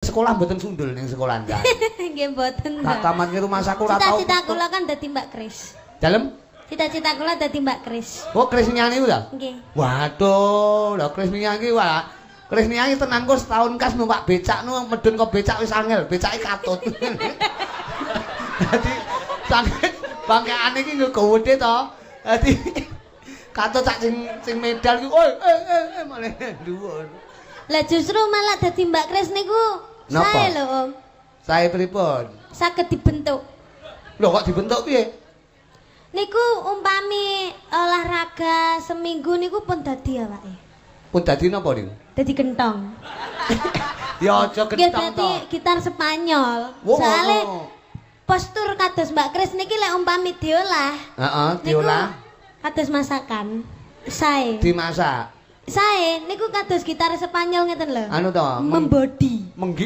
sekolah mboten sundul ning sekolah ndak. Nggih mboten. Tak taman ki rumah saku ora tau. Cita-cita kula kan dadi Mbak Kris. Dalem? Cita-cita kula dadi Mbak Kris. Oh, Kris nyanyi ta? Nggih. Waduh, lha Kris nyanyi wah. Kris nyanyi tenan kok setahun kas numpak becak nu medun kok becak wis angel, becake katut. Dadi sanget bangkeane iki nggo gowedhe to. Dadi katut sak sing medal ku malah dhuwur. Lah justru malah dadi Mbak Kris niku sae lho, Om. Sae pripun? Saged dibentuk. Lho kok dibentuk piye? Niku umpami olahraga seminggu niku pun dadi awake. Pun dadi napa niku? Dadi gentong. Ya aja Nggih gentong to. dadi gitar Spanyol. Wow. Soale postur kados Mbak Kris niki lek umpami diolah. Heeh, diolah. Kados masakan. Sae. Dimasak. Sae niku kados gitar Spanyol ngeten lho. Anu to, membodi. Menggi